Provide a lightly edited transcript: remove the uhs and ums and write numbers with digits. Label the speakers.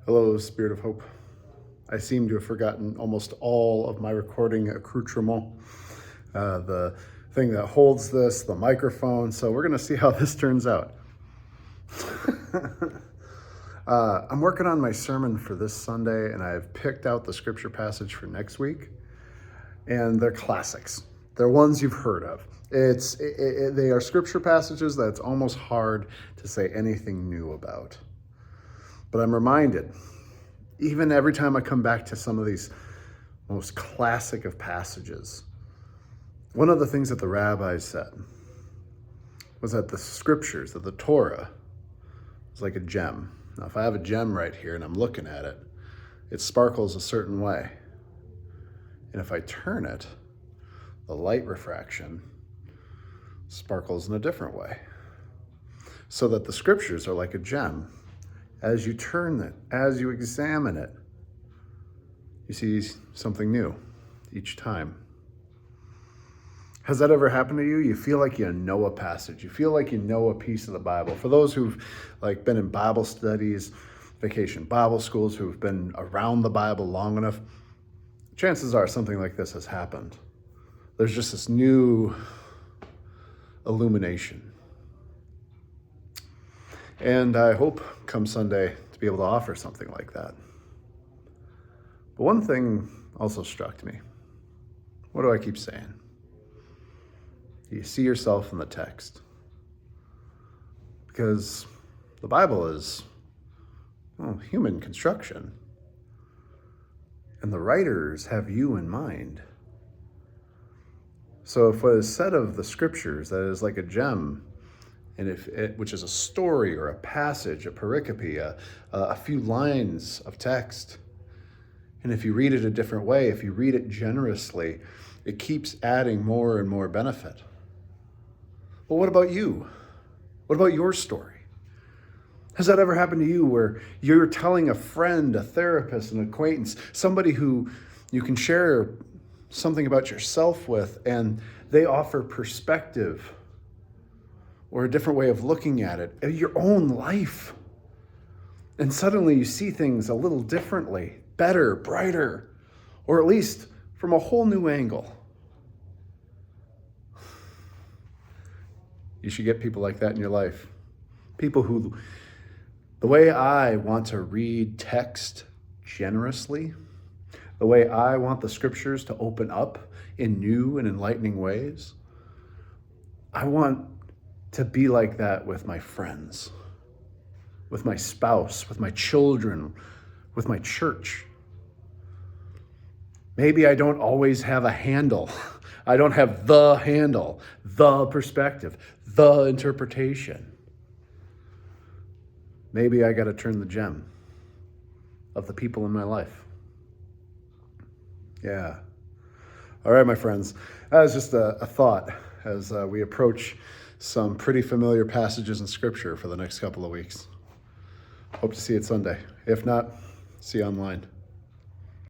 Speaker 1: Hello, Spirit of Hope. I seem to have forgotten almost all of my recording accoutrement. The thing that holds this, the microphone. So we're going to see how this turns out. I'm working on my sermon for this Sunday, and I've picked out the scripture passage for next week. And they're classics. They're ones you've heard of. They are scripture passages that it's almost hard to say anything new about. But I'm reminded, even every time I come back to some of these most classic of passages, one of the things that the rabbis said was that the scriptures, that the Torah, is like a gem. Now, if I have a gem right here and I'm looking at it, it sparkles a certain way. And if I turn it, the light refraction sparkles in a different way. So that the scriptures are like a gem. As you turn it, as you examine it, you see something new each time. Has that ever happened to you? You feel like you know a passage. You feel like you know a piece of the Bible. For those who've been in Bible studies, vacation Bible schools, who've been around the Bible long enough, chances are something like this has happened. There's just this new illumination. And I hope come Sunday to be able to offer something like that. But one thing also struck me. What do I keep saying? You see yourself in the text. Because the Bible is human construction. And the writers have you in mind. So if what is said of the scriptures that is like a gem, and which is a story or a passage, a pericope, a few lines of text. And if you read it a different way, if you read it generously, it keeps adding more and more benefit. Well, what about you? What about your story? Has that ever happened to you where you're telling a friend, a therapist, an acquaintance, somebody who you can share something about yourself with, and they offer perspective or a different way of looking at it, your own life. And suddenly you see things a little differently, better, brighter, or at least from a whole new angle. You should get people like that in your life. People who, the way I want to read text generously, the way I want the scriptures to open up in new and enlightening ways, I want to be like that with my friends, with my spouse, with my children, with my church. Maybe I don't always have a handle. I don't have the handle, the perspective, the interpretation. Maybe I got to turn the gem of the people in my life. Yeah. All right, my friends. That was just a thought as we approach some pretty familiar passages in Scripture for the next couple of weeks. Hope to see you Sunday. If not, see you online.